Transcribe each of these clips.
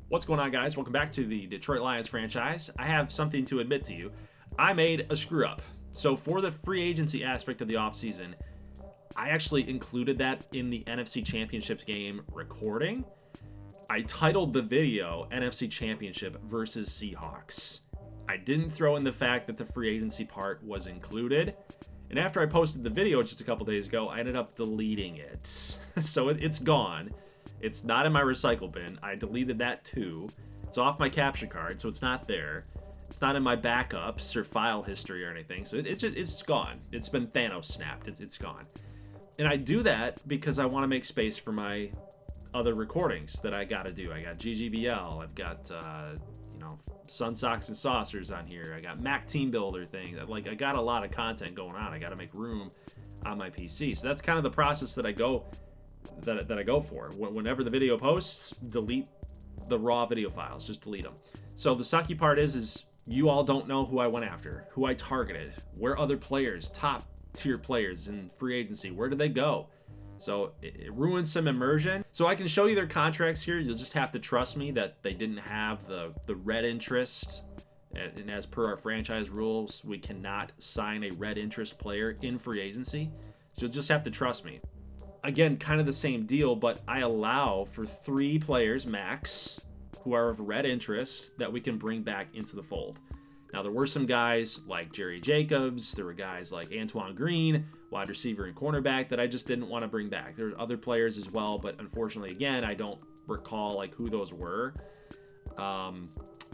What's going on, guys? Welcome back to the Detroit Lions franchise. I have something to admit to you. I made a screw up. So for the free agency aspect of the offseason, I actually included that in the NFC Championship game recording. I titled the video NFC Championship versus Seahawks. I didn't throw in the fact that the free agency part was included. And after I posted the video just a couple days ago, I ended up deleting it. So it's gone. It's not in my recycle bin. I deleted that too. It's off my capture card, so it's not there. It's not in my backups or file history or anything. So it's gone. It's been Thanos snapped. It's gone. And I do that because I want to make space for my other recordings that I got to do. I got GGBL. I've got Sun Socks and Saucers on here. I got Mac Team Builder things. I got a lot of content going on. I got to make room on my PC. So that's kind of the process that I go for. Whenever the video posts, delete the raw video files. Just delete them. So the sucky part is you all don't know who I went after, who I targeted, where other players, top tier players in free agency, where did they go? So it ruins some immersion. So I can show you their contracts here. You'll just have to trust me that they didn't have the red interest. And as per our franchise rules, we cannot sign a red interest player in free agency. So you'll just have to trust me. Again, kind of the same deal, but I allow for 3 players max who are of red interest that we can bring back into the fold. Now, there were some guys like Jerry Jacobs. There were guys like Antoine Green, wide receiver and cornerback, that I just didn't want to bring back. There were other players as well, but unfortunately, again, I don't recall who those were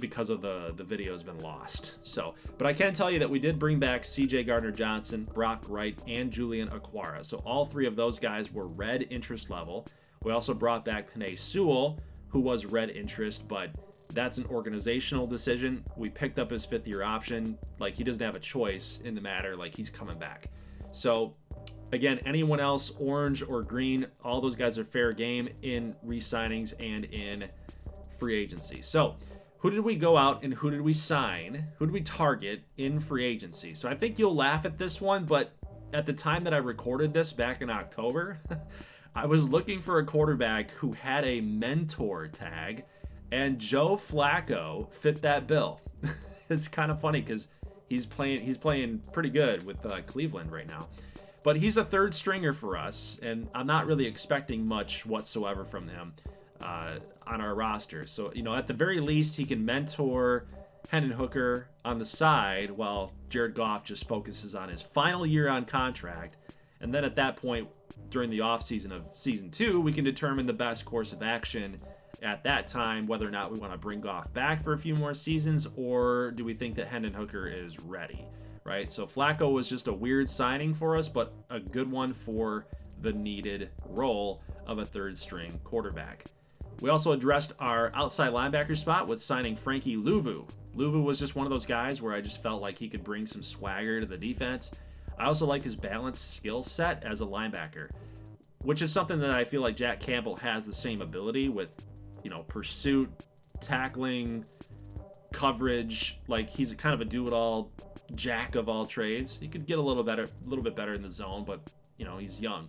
because of the video has been lost. So, but I can tell you that we did bring back CJ Gardner-Johnson, Brock Wright, and Julian Okwara. So all 3 of those guys were red interest level. We also brought back Penei Sewell, who was red interest, but that's an organizational decision. We picked up his 5th-year option. He doesn't have a choice in the matter. He's coming back. So, again, anyone else, orange or green, all those guys are fair game in re-signings and in free agency. So, who did we go out and who did we sign? Who did we target in free agency? So, I think you'll laugh at this one, but at the time that I recorded this back in October, I was looking for a quarterback who had a mentor tag, and Joe Flacco fit that bill. It's kind of funny because he's playing pretty good with Cleveland right now. But he's a 3rd stringer for us, and I'm not really expecting much whatsoever from him on our roster. So, at the very least, he can mentor Hendon Hooker on the side while Jared Goff just focuses on his final year on contract. And then at that point, during the offseason of Season 2, we can determine the best course of action at that time, whether or not we want to bring Goff back for a few more seasons, or do we think that Hendon Hooker is ready, right? So Flacco was just a weird signing for us, but a good one for the needed role of a 3rd-string quarterback. We also addressed our outside linebacker spot with signing Frankie Louvu. Louvu was just one of those guys where I just felt like he could bring some swagger to the defense. I also like his balanced skill set as a linebacker, which is something that I feel like Jack Campbell has the same ability with, pursuit, tackling, coverage. He's kind of a do-it-all, jack of all trades. He could get a little bit better in the zone, but he's young.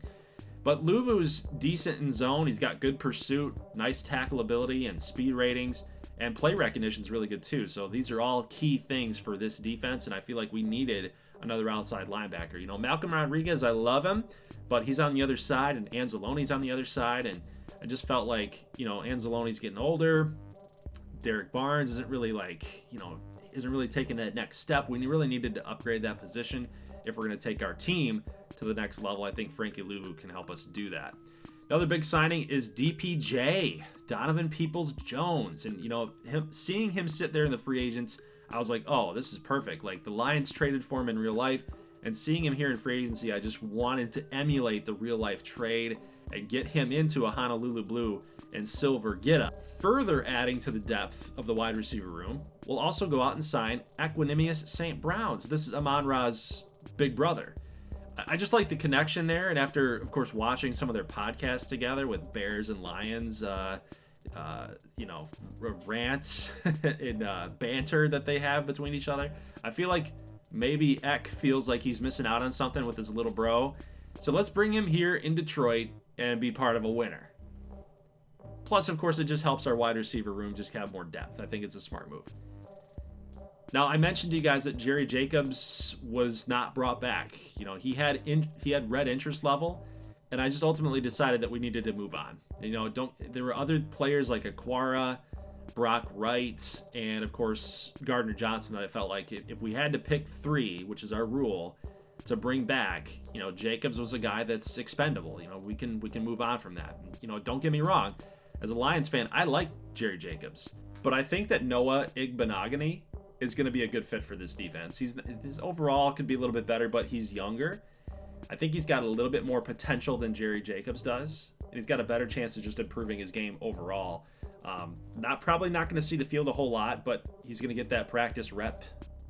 But Luvu's decent in zone. He's got good pursuit, nice tackle ability, and speed ratings, and play recognition is really good too. So these are all key things for this defense, and I feel like we needed another outside linebacker. Malcolm Rodriguez, I love him, but he's on the other side, and Anzalone's on the other side, and I just felt like, Anzalone's getting older. Derek Barnes isn't really taking that next step. We really needed to upgrade that position if we're going to take our team to the next level. I think Frankie Louvu can help us do that. Another big signing is DPJ, Donovan Peoples-Jones. And, seeing him sit there in the free agents, I was like, oh, this is perfect. The Lions traded for him in real life, and seeing him here in free agency, I just wanted to emulate the real life trade and get him into a Honolulu blue and silver get-up. Further adding to the depth of the wide receiver room, we'll also go out and sign Equanimous St. Browns. This is Amon-Ra's big brother. I just like the connection there, and after, of course, watching some of their podcasts together with Bears and Lions, rants and banter that they have between each other, I feel like maybe Eck feels like he's missing out on something with his little bro. So let's bring him here in Detroit and be part of a winner. Plus, of course, it just helps our wide receiver room just have more depth. I think it's a smart move. Now, I mentioned to you guys that Jerry Jacobs was not brought back. You know, he had red interest level, and I just ultimately decided that we needed to move on. You know, there were other players like Aquara, Brock Wright, and of course Gardner Johnson that I felt like if we had to pick 3, which is our rule, to bring back, you know, Jacobs was a guy that's expendable. You know, we can move on from that. You know, don't get me wrong. As a Lions fan, I like Jerry Jacobs, but I think that Noah Igbenogany is going to be a good fit for this defense. His overall could be a little bit better, but he's younger. I think he's got a little bit more potential than Jerry Jacobs does, and he's got a better chance of just improving his game overall. Probably not going to see the field a whole lot, but he's going to get that practice rep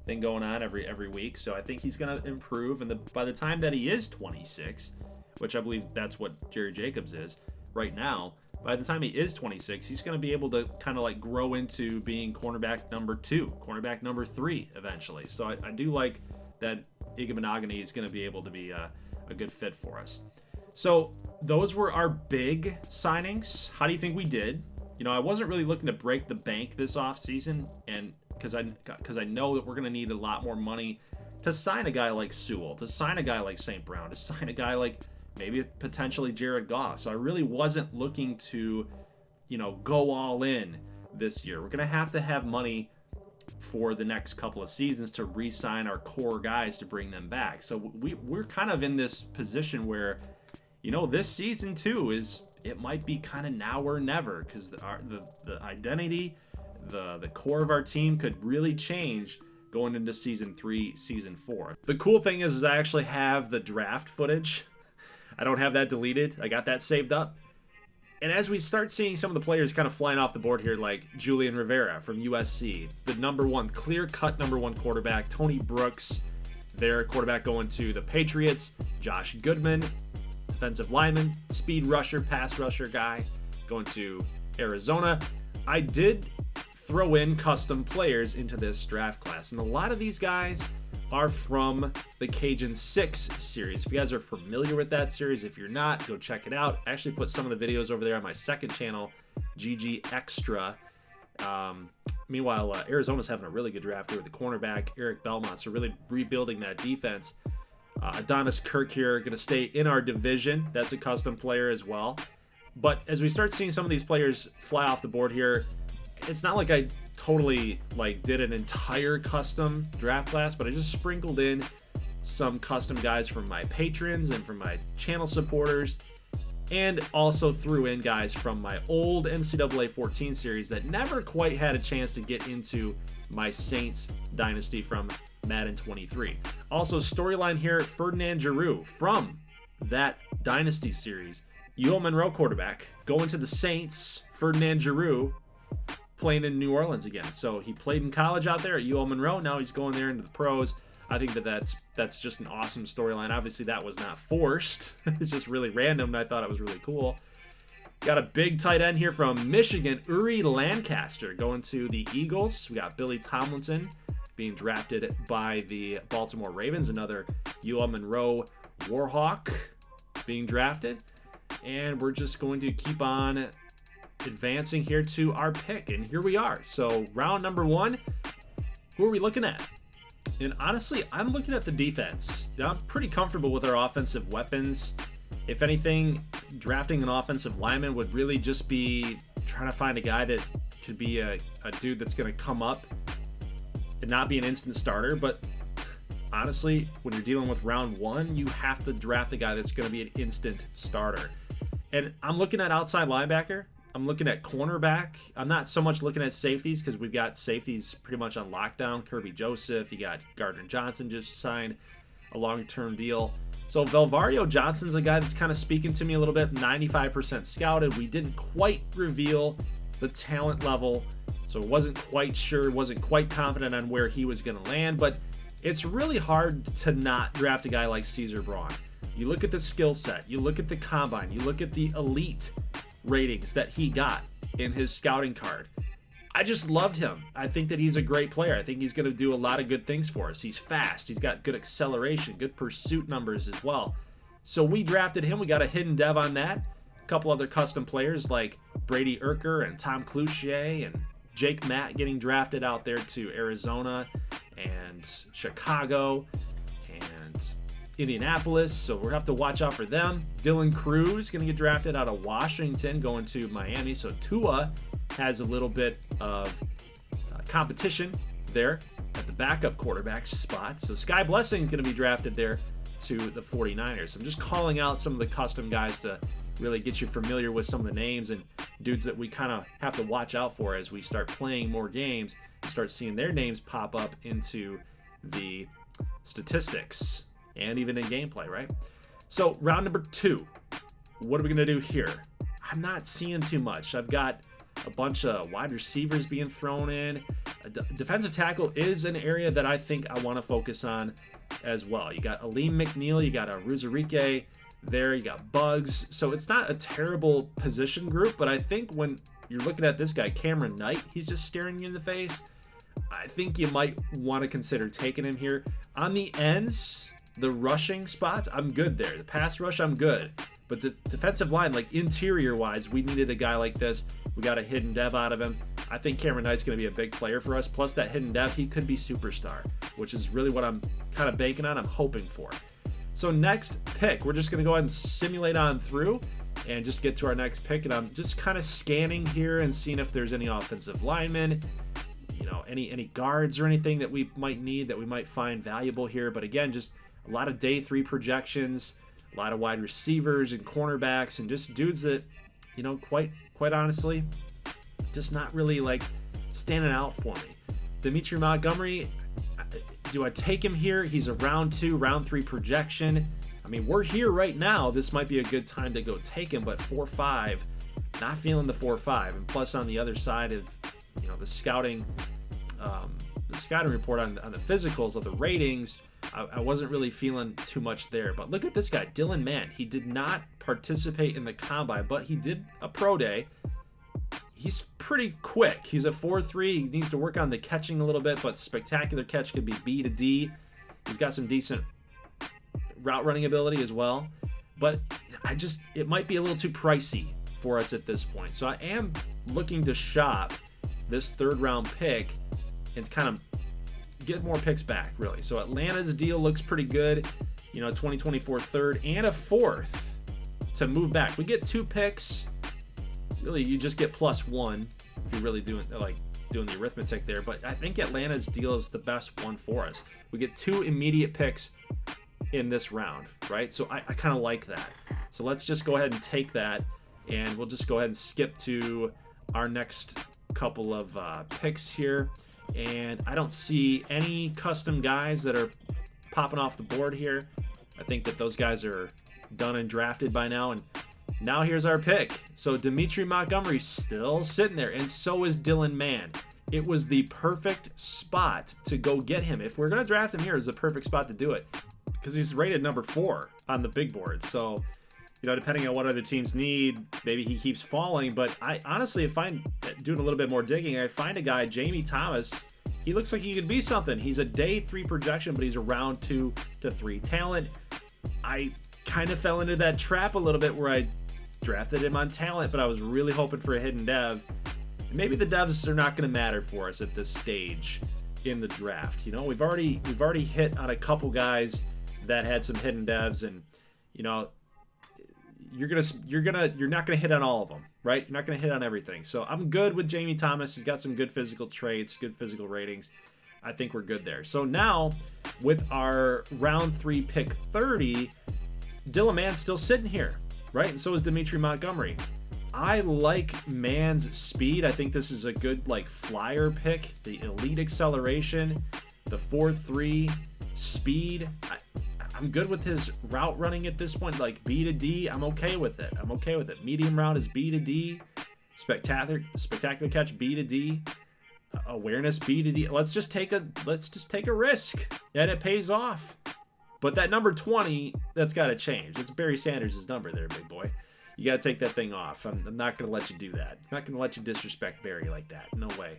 thing going on every week. So I think he's going to improve, and by the time that he is 26, which I believe that's what Jerry Jacobs is right now, by the time he is 26, he's going to be able to kind of like grow into being cornerback number 2, cornerback number 3 eventually. So I do like that Igbenogany is going to be able to be a good fit for us. So those were our big signings. How do you think we did? You know, I wasn't really looking to break the bank this offseason, and because I know that we're going to need a lot more money to sign a guy like Sewell, to sign a guy like St. Brown, to sign a guy like maybe potentially Jared Goff. So I really wasn't looking to, you know, go all in this year. We're going to have money for the next couple of seasons to re-sign our core guys to bring them back. So we're kind of in this position where, you know, this season too it might be kind of now or never, because the identity, the core of our team could really change going into season 3, season 4. The cool thing is I actually have the draft footage. I don't have that deleted. I got that saved up. And as we start seeing some of the players kind of flying off the board here, like Julian Rivera from USC, the clear-cut number 1 quarterback, Tony Brooks, their quarterback going to the Patriots, Josh Goodman, defensive lineman, speed rusher, pass rusher guy, going to Arizona. I did throw in custom players into this draft class, and a lot of these guys are from the Cajun 6 series. If you guys are familiar with that series, if you're not, go check it out. I actually put some of the videos over there on my second channel, GG Extra. Meanwhile, Arizona's having a really good draft here with the cornerback, Eric Belmont, so really rebuilding that defense. Adonis Kirk here, going to stay in our division. That's a custom player as well. But as we start seeing some of these players fly off the board here, it's not like I totally did an entire custom draft class, but I just sprinkled in some custom guys from my patrons and from my channel supporters, and also threw in guys from my old NCAA 14 series that never quite had a chance to get into my Saints dynasty from Madden 23. Also, storyline here, Ferdinand Giroux from that dynasty series. UL Monroe quarterback going to the Saints. Ferdinand Giroux playing in New Orleans again. So he played in college out there at UL Monroe. Now he's going there into the pros. I think that's just an awesome storyline. Obviously, that was not forced. It's just really random, and I thought it was really cool. Got a big tight end here from Michigan, Uri Lancaster, going to the Eagles. We got Billy Tomlinson being drafted by the Baltimore Ravens, another UL Monroe Warhawk being drafted. And we're just going to keep on advancing here to our pick, and here we are. So round number 1, who are we looking at? And honestly, I'm looking at the defense. You know, I'm pretty comfortable with our offensive weapons. If anything, drafting an offensive lineman would really just be trying to find a guy that could be a dude that's going to come up and not be an instant starter. But honestly, when you're dealing with round 1, you have to draft a guy that's going to be an instant starter. And I'm looking at outside linebacker. I'm looking at cornerback. I'm not so much looking at safeties because we've got safeties pretty much on lockdown. Kirby Joseph, you got Gardner Johnson just signed a long-term deal. So Velvario Johnson's a guy that's kind of speaking to me a little bit, 95% scouted. We didn't quite reveal the talent level, so wasn't quite sure, wasn't quite confident on where he was going to land, but it's really hard to not draft a guy like Caesar Braun. You look at the skill set, you look at the combine, you look at the elite ratings that he got in his scouting card. I just loved him. I think that he's a great player. I think he's going to do a lot of good things for us. He's fast. He's got good acceleration, good pursuit numbers as well. So we drafted him. We got a hidden dev on that. A couple other custom players like Brady Urker and Tom Cloutier and Jake Matt getting drafted out there to Arizona and Chicago and Indianapolis, so we'll have to watch out for them. Dylan Cruz going to get drafted out of Washington, going to Miami, so Tua has a little bit of competition there at the backup quarterback spot. So Sky Blessing is going to be drafted there to the 49ers. So I'm just calling out some of the custom guys to really get you familiar with some of the names and dudes that we kind of have to watch out for as we start playing more games and start seeing their names pop up into the statistics and even in gameplay, right? So round number 2, what are we going to do here? I'm not seeing too much. I've got a bunch of wide receivers being thrown in. Defensive tackle is an area that I think I want to focus on as well. You got Aleem McNeil, you got a Ruzarike there, you got Bugs. So it's not a terrible position group, but I think when you're looking at this guy, Cameron Knight, he's just staring you in the face. I think you might want to consider taking him here. On the ends, the rushing spots, I'm good there. The pass rush, I'm good. But the defensive line, like interior-wise, we needed a guy like this. We got a hidden dev out of him. I think Cameron Knight's going to be a big player for us. Plus that hidden dev, he could be superstar, which is really what I'm kind of banking on. I'm hoping for. So next pick, we're just going to go ahead and simulate on through and just get to our next pick. And I'm just kind of scanning here and seeing if there's any offensive linemen, you know, any guards or anything that we might need, that we might find valuable here. But again, just a lot of day 3 projections, a lot of wide receivers and cornerbacks, and just dudes that, you know, quite honestly, just not really like standing out for me. Dimitri Montgomery, do I take him here? He's a round 2, round 3 projection. I mean, we're here right now. This might be a good time to go take him, but 4.5, not feeling the 4.5. And plus on the other side of, you know, the scouting report on the physicals of the ratings, I wasn't really feeling too much there. But look at this guy, Dylan Mann. He did not participate in the combine, but he did a pro day. He's pretty quick. He's a 4.3. He needs to work on the catching a little bit, but spectacular catch could be B to D. He's got some decent route running ability as well. But it might be a little too pricey for us at this point. So I am looking to shop this 3rd round pick and kind of get more picks back, really. So Atlanta's deal looks pretty good. You know, 2024 3rd and a 4th to move back. We get 2 picks. Really, you just get +1 if you're really doing the arithmetic there. But I think Atlanta's deal is the best one for us. We get 2 immediate picks in this round, right? So I kind of like that. So let's just go ahead and take that, and we'll just go ahead and skip to our next couple of picks here. And I don't see any custom guys that are popping off the board here. I think that those guys are done and drafted by now. And now here's our pick. So Dimitri Montgomery's still sitting there, and so is Dylan Mann. It was the perfect spot to go get him. If we're going to draft him here, it's the perfect spot to do it because he's rated number 4 on the big board. So, you know, depending on what other teams need, maybe he keeps falling. But I honestly, if I'm doing a little bit more digging, I find a guy, Jamie Thomas. He looks like he could be something. He's a day 3 projection, but he's a round 2 to 3 talent. I kind of fell into that trap a little bit where I drafted him on talent, but I was really hoping for a hidden dev. And maybe the devs are not going to matter for us at this stage in the draft. You know, we've already hit on a couple guys that had some hidden devs, and you know, you're not gonna hit on all of them, right? You're not gonna hit on everything. So I'm good with Jamie Thomas. He's got some good physical traits, good physical ratings. I think we're good there. So now with our round 3 pick 30, Dylan Mann's still sitting here, right? And so is Dimitri Montgomery. I like Mann's speed. I think this is a good like flyer pick. The elite acceleration, the 4.3 speed. I'm good with his route running at this point, like B to D. I'm okay with it. Medium route is B to D. Spectacular catch B to D. Awareness B to D. Let's just take a risk, and it pays off. But that number 20, that's got to change. It's Barry Sanders' number there, big boy. You got to take that thing off. I'm not going to let you do that. I'm not going to let you disrespect Barry like that. No way.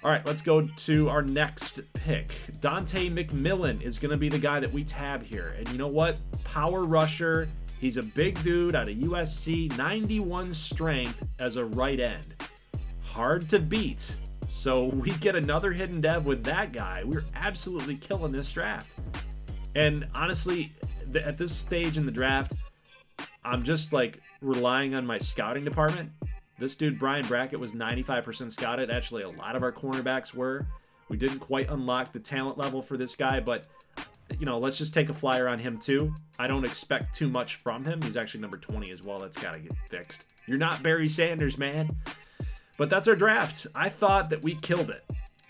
All right, let's go to our next pick. Dante McMillan is going to be the guy that we tab here. And you know what? Power rusher He's a big dude out of USC, 91 strength as a right end. Hard to beat. So we get another hidden dev with that guy. We're absolutely killing this draft. And honestly, at this stage in the draft, I'm just like relying on my scouting department. This dude, Brian Brackett, was 95% scouted. Actually, a lot of our cornerbacks were. We didn't quite unlock the talent level for this guy, but you know, let's just take a flyer on him too. I don't expect too much from him. He's actually number 20 as well. That's got to get fixed. You're not Barry Sanders, man. But that's our draft. I thought that we killed it.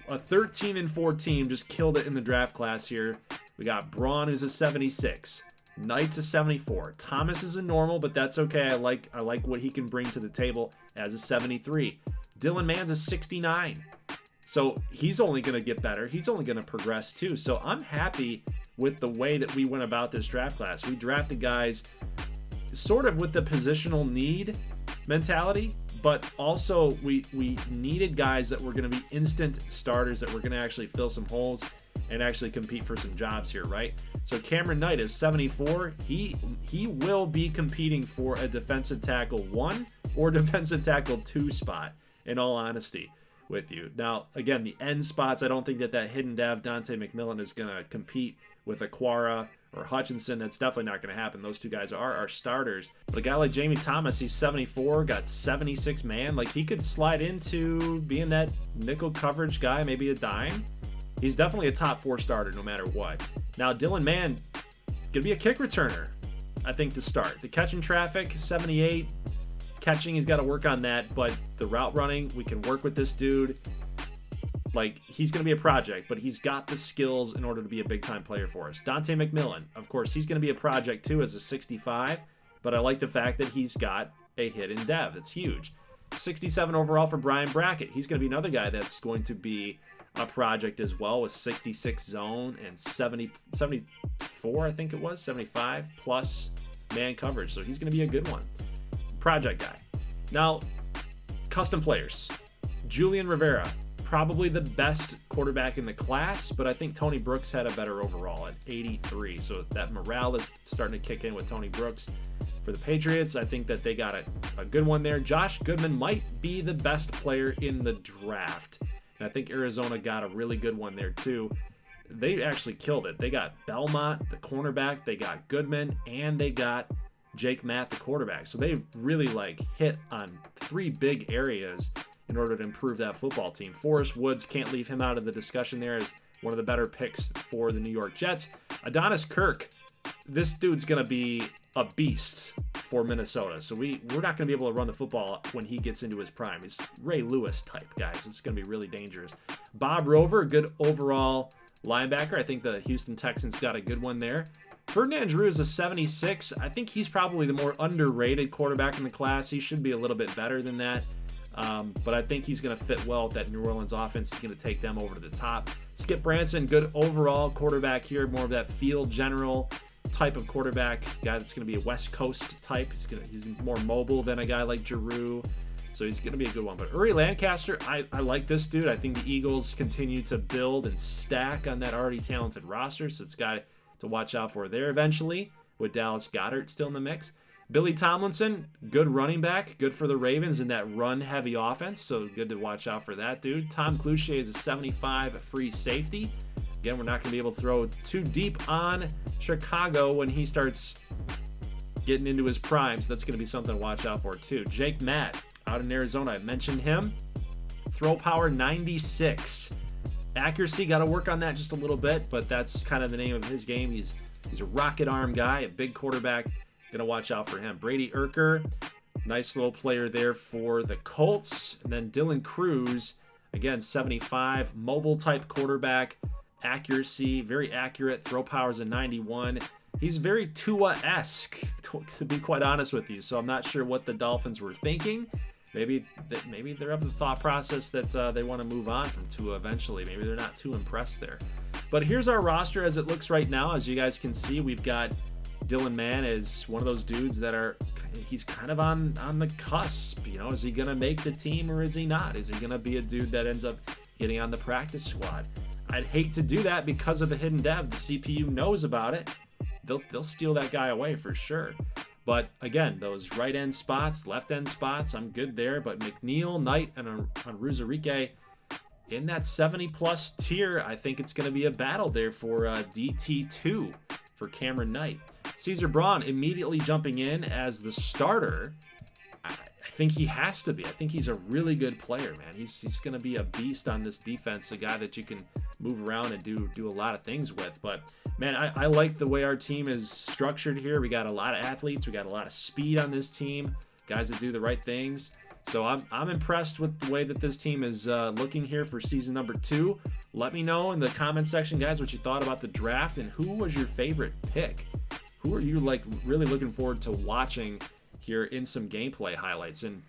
A 13-4 team just killed it in the draft class here. We got Braun, who's a 76. Knight's a 74. Thomas is a normal, but that's okay. I like what he can bring to the table as a 73. Dylan Mann's a 69. So he's only going to get better. He's only going to progress too. So I'm happy with the way that we went about this draft class. We drafted guys sort of with the positional need mentality, but also we needed guys that were going to be instant starters, that were going to actually fill some holes and actually compete for some jobs here, right? So Cameron Knight is 74. He will be competing for a defensive tackle 1 or defensive tackle 2 spot, in all honesty with you. Now, again, the end spots, I don't think that hidden dev, Dante McMillan, is going to compete with Aquara or Hutchinson. That's definitely not going to happen. Those two guys are our starters. But a guy like Jamie Thomas, he's 74, got 76 man. Like, he could slide into being that nickel coverage guy, maybe a dime. He's definitely a top 4 starter no matter what. Now, Dylan Mann, gonna be a kick returner, I think, to start. The catching traffic, 78. Catching, he's got to work on that, but the route running, we can work with this dude. Like, he's going to be a project, but he's got the skills in order to be a big-time player for us. Dante McMillan, of course, he's going to be a project too as a 65, but I like the fact that he's got a hidden dev. That's huge. 67 overall for Brian Brackett. He's going to be another guy that's going to be a project as well, with 66 zone and 74, I think it was, 75 plus man coverage. So he's going to be a good one. Project guy. Now, custom players. Julian Rivera, probably the best quarterback in the class, but I think Tony Brooks had a better overall at 83. So that morale is starting to kick in with Tony Brooks for the Patriots. I think that they got a good one there. Josh Goodman might be the best player in the draft. And I think Arizona got a really good one there too. They actually killed it. They got Belmont, the cornerback, they got Goodman, and they got Jake Matt, the quarterback. So they've really hit on 3 big areas in order to improve that football team. Forrest Woods, can't leave him out of the discussion there, as one of the better picks for the New York Jets. Adonis Kirk, this dude's going to be a beast for Minnesota. So we're not going to be able to run the football when he gets into his prime. He's Ray Lewis type, guys. It's going to be really dangerous. Bob Rover, good overall linebacker. I think the Houston Texans got a good one there. Ferdinand Drew is a 76. I think he's probably the more underrated quarterback in the class. He should be a little bit better than that. But I think he's going to fit well with that New Orleans offense. He's going to take them over to the top. Skip Branson, good overall quarterback here. More of that field general type of quarterback. Guy that's going to be a West Coast type. He's more mobile than a guy like Giroux. So he's going to be a good one. But Uri Lancaster, I like this dude. I think the Eagles continue to build and stack on that already talented roster. So it's a guy to watch out for there eventually, with Dallas Goedert still in the mix. Billy Tomlinson, good running back, good for the Ravens in that run-heavy offense, so good to watch out for that dude. Tom Cloutier is a 75, a free safety. Again, we're not going to be able to throw too deep on Chicago when he starts getting into his prime, so that's going to be something to watch out for too. Jake Matt, out in Arizona, I mentioned him. Throw power 96. Accuracy, got to work on that just a little bit, but that's kind of the name of his game. He's a rocket arm guy, a big quarterback. Gonna watch out for him. Brady Urker, nice little player there for the Colts. And then Dylan Cruz, again, 75, mobile type quarterback. Accuracy, very accurate. Throw power's a 91. He's very Tua-esque, to be quite honest with you. So I'm not sure what the Dolphins were thinking. Maybe they're of the thought process that they want to move on from Tua eventually. Maybe they're not too impressed there. But here's our roster as it looks right now. As you guys can see, we've got Dylan Mann is one of those dudes that he's kind of on the cusp. You know, is he going to make the team or is he not? Is he going to be a dude that ends up getting on the practice squad? I'd hate to do that because of the hidden dev. The CPU knows about it. They'll steal that guy away for sure. But again, those right end spots, left end spots, I'm good there. But McNeil, Knight, and Onwuzurike in that 70+ tier, I think it's going to be a battle there for DT2 for Cameron Knight. Caesar Braun immediately jumping in as the starter. I think he has to be. I think he's a really good player, man. He's going to be a beast on this defense, a guy that you can move around and do a lot of things with. But man, I like the way our team is structured here. We got a lot of athletes. We got a lot of speed on this team, guys that do the right things. So I'm impressed with the way that this team is looking here for season number 2. Let me know in the comment section, guys, what you thought about the draft and who was your favorite pick. Who are you like really looking forward to watching here in some gameplay highlights? And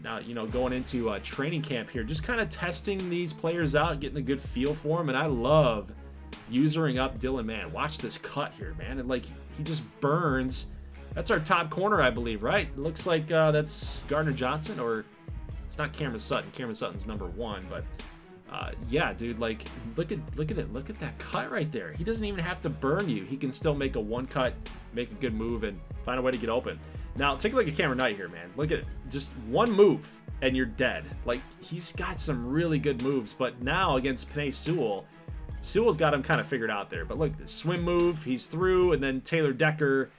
now, going into training camp here, just kind of testing these players out, getting a good feel for them. And I love usering up Dylan Mann. Watch this cut here, man. And like he just burns. That's our top corner, I believe, right? It looks like that's Gardner Johnson, or it's not Cameron Sutton. Cameron Sutton's number 1, but yeah, dude, like look at it. Look at that cut right there. He doesn't even have to burn you. He can still make a one cut, make a good move, and find a way to get open. Now, take a look at Cameron Knight here, man. Look at it. Just one move, and you're dead. Like, he's got some really good moves, but now against Penei Sewell's got him kind of figured out there. But look, the swim move, he's through, and then Taylor Decker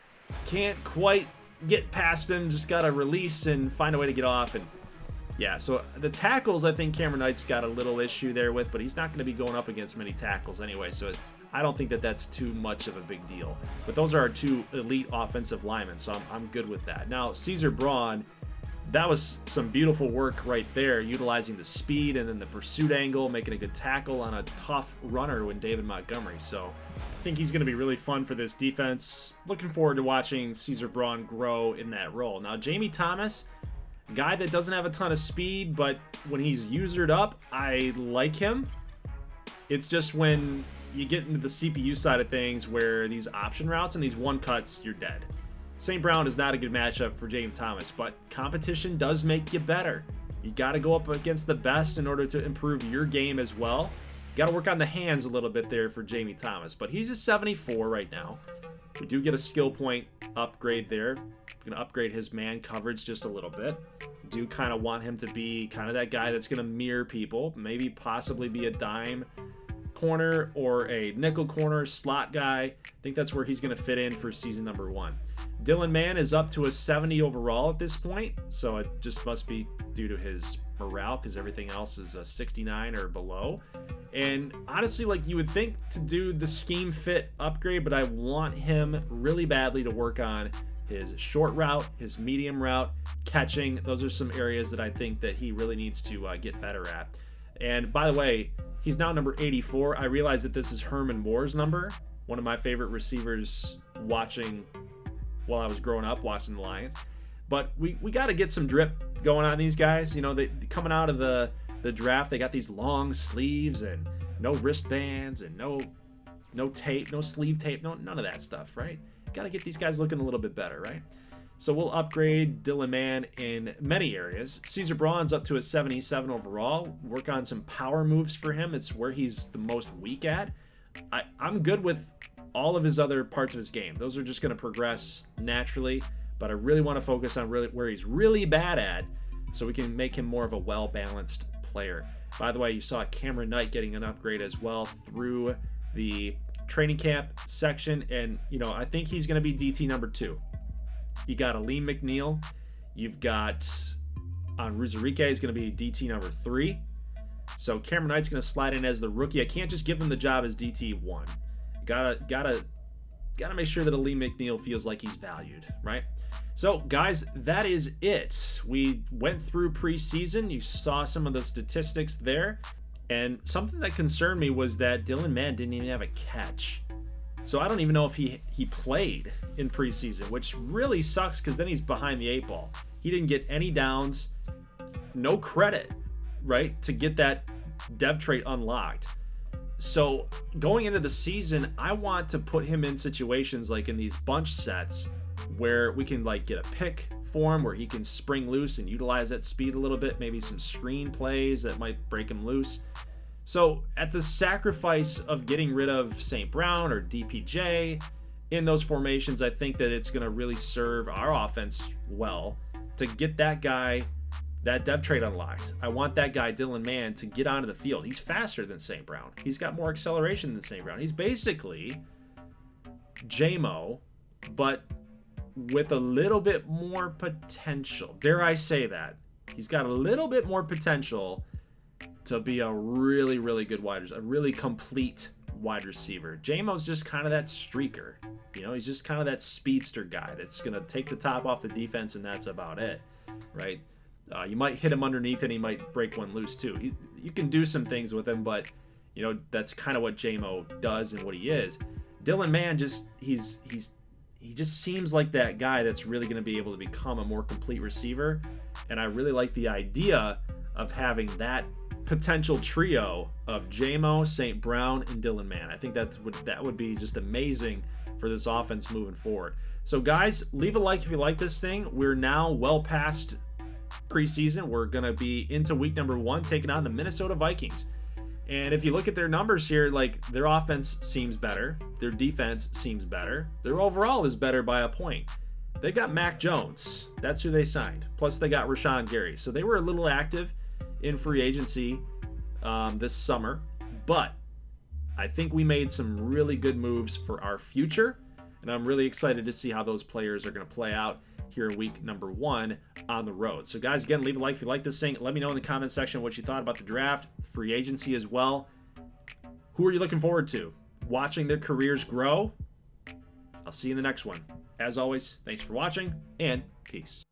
can't quite get past him, just got to release and find a way to get off. And yeah, so the tackles, I think Cameron Knight's got a little issue there with, but he's not going to be going up against many tackles anyway, so I don't think that that's too much of a big deal. But those are our 2 elite offensive linemen, so I'm good with that. Now, Caesar Braun, that was some beautiful work right there, utilizing the speed and then the pursuit angle, making a good tackle on a tough runner with David Montgomery. So I think he's going to be really fun for this defense. Looking forward to watching Caesar Braun grow in that role. Now, Jamie Thomas, guy that doesn't have a ton of speed, but when he's usered up, I like him. It's just when you get into the CPU side of things where these option routes and these one cuts, you're dead. St. Brown is not a good matchup for Jamie Thomas, but competition does make you better. You got to go up against the best in order to improve your game as well. Got to work on the hands a little bit there for Jamie Thomas, but he's a 74 right now. We do get a skill point upgrade there. Going to upgrade his man coverage just a little bit. Do kind of want him to be kind of that guy that's going to mirror people, maybe possibly be a dime corner or a nickel corner slot guy. I think that's where he's going to fit in for season number 1. Dylan Mann is up to a 70 overall at this point, so it just must be due to his morale because everything else is a 69 or below. And honestly, like, you would think to do the scheme fit upgrade, but I want him really badly to work on his short route, his medium route, catching. Those are some areas that I think that he really needs to get better at. And by the way, he's now number 84. I realize that this is Herman Moore's number, one of my favorite receivers watching while I was growing up watching the Lions. But we got to get some drip going on these guys. They coming out of the draft, they got these long sleeves and no wristbands and no tape, no sleeve tape, none of that stuff, right? Got to get these guys looking a little bit better, right? So we'll upgrade Dylan Mann in many areas. Caesar Braun's up to a 77 overall. Work on some power moves for him. It's where he's the most weak at. I'm good with all of his other parts of his game. Those are just going to progress naturally, but I really want to focus on where he's really bad at so we can make him more of a well-balanced player. By the way, you saw Cameron Knight getting an upgrade as well through the training camp section, and I think he's going to be DT number 2. You got Aleem McNeil. You've got Onwuzurike is going to be DT number 3. So Cameron Knight's going to slide in as the rookie. I can't just give him the job as DT 1. Gotta make sure that Aleem McNeil feels like he's valued, right? So guys, that is it. We went through preseason. You saw some of the statistics there, and something that concerned me was that Dylan Mann didn't even have a catch. So I don't even know if he played in preseason, which really sucks because then he's behind the 8 ball. He didn't get any downs, no credit, right, to get that dev trait unlocked. So going into the season, I want to put him in situations like in these bunch sets where we can like get a pick for him where he can spring loose and utilize that speed a little bit, maybe some screen plays that might break him loose. So at the sacrifice of getting rid of St. Brown or DPJ, in those formations, I think that it's going to really serve our offense well to get that guy, that depth trait unlocked. I want that guy, Dylan Mann, to get onto the field. He's faster than St. Brown. He's got more acceleration than St. Brown. He's basically JMO, but with a little bit more potential. Dare I say that? He's got a little bit more potential to be a really, really good wide receiver, a really complete wide receiver. JMO's just kind of that streaker. You know, he's just kind of that speedster guy that's going to take the top off the defense, and that's about it, right? You might hit him underneath, and he might break one loose too. You can do some things with him, but, you know, that's kind of what JMO does and what he is. Dylan Mann, he just seems like that guy that's really going to be able to become a more complete receiver, and I really like the idea of having that potential trio of JMO, St. Brown, and Dylan Mann. I think that would be just amazing for this offense moving forward. So guys, leave a like if you like this thing. We're now well past preseason. We're going to be into week number 1, taking on the Minnesota Vikings. And if you look at their numbers here, like, their offense seems better, their defense seems better, their overall is better by a point. They got Mac Jones. That's who they signed. Plus they got Rashawn Gary. So they were a little active in free agency this summer, but I think we made some really good moves for our future, and I'm really excited to see how those players are going to play out here in week number 1 on the road. So guys, again, leave a like if you like this thing. Let me know in the comment section what you thought about the draft, free agency as well. Who are you looking forward to watching their careers grow? I'll see you in the next one. As always, thanks for watching, and peace.